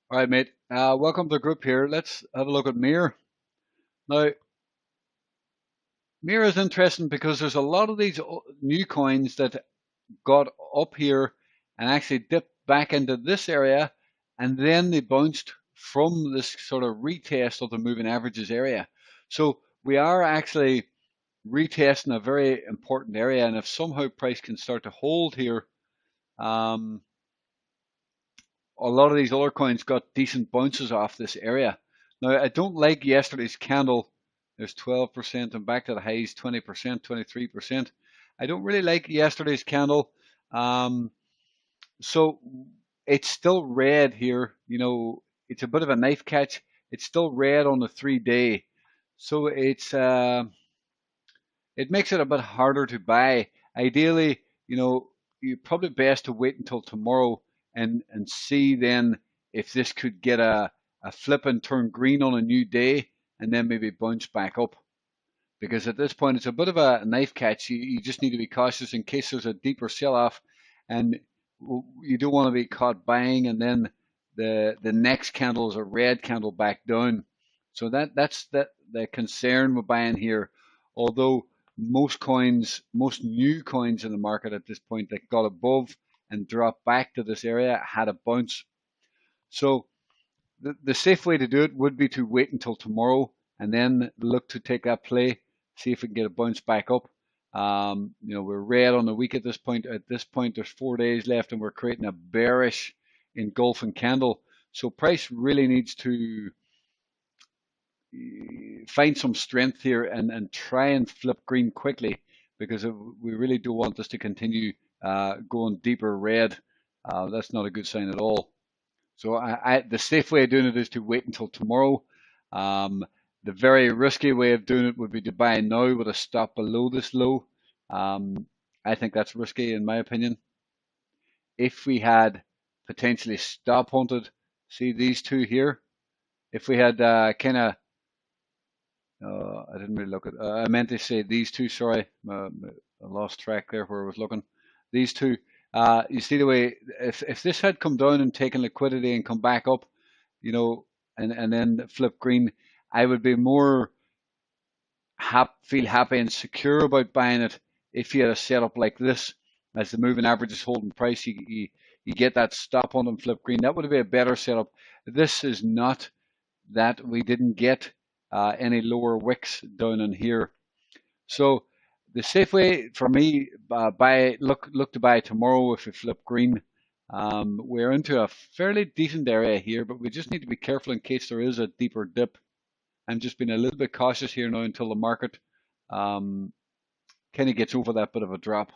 All right, mate. Welcome to the group here. Let's have a look at MIR. Now, MIR is interesting because there's a lot of these new coins that got up here and actually dipped back into this area, and then they bounced from this sort of retest of the moving averages area. So we are actually retesting a very important area, and if somehow price can start to hold here, um, a lot of these other coins got decent bounces off this area. Now, I don't like yesterday's candle. There's 12% and back to the highs, 20%, 23%. I don't really like yesterday's candle. Um, so it's still red here. It's a bit of a knife catch. It's still red on the 3-day. So it makes it a bit harder to buy. Ideally, you're probably best to wait until tomorrow and see then if this could get a flip and turn green on a new day and then maybe bounce back up. Because at this point, it's a bit of a knife catch. You just need to be cautious in case there's a deeper sell off, and you don't want to be caught buying and then the next candle is a red candle back down. So that's the concern with buying here. Although most new coins in the market at this point that got above and dropped back to this area had a bounce. So the safe way to do it would be to wait until tomorrow and then look to take that play, see if we can get a bounce back up. We're red on the week at this point. At this point, there's 4 days left, and we're creating a bearish engulfing candle. So price really needs to find some strength here and try and flip green quickly because we really do want this to continue going deeper red. That's not a good sign at all. So the safe way of doing it is to wait until tomorrow. The very risky way of doing it would be to buy now with a stop below this low. I think that's risky in my opinion. If we had potentially stop hunted, see these two here. If we had I didn't really look at. I meant to say these two. Sorry, I lost track there where I was looking. These two. You see the way if this had come down and taken liquidity and come back up, and then flip green, I would be more feel happy and secure about buying it if you had a setup like this. As the moving average is holding price, you get that stop on and flip green. That would be a better setup. This is not that. We didn't get any lower wicks down in here. So the safe way for me, look to buy tomorrow if we flip green. We're into a fairly decent area here, but we just need to be careful in case there is a deeper dip. I'm just being a little bit cautious here now until the market kind of gets over that bit of a drop.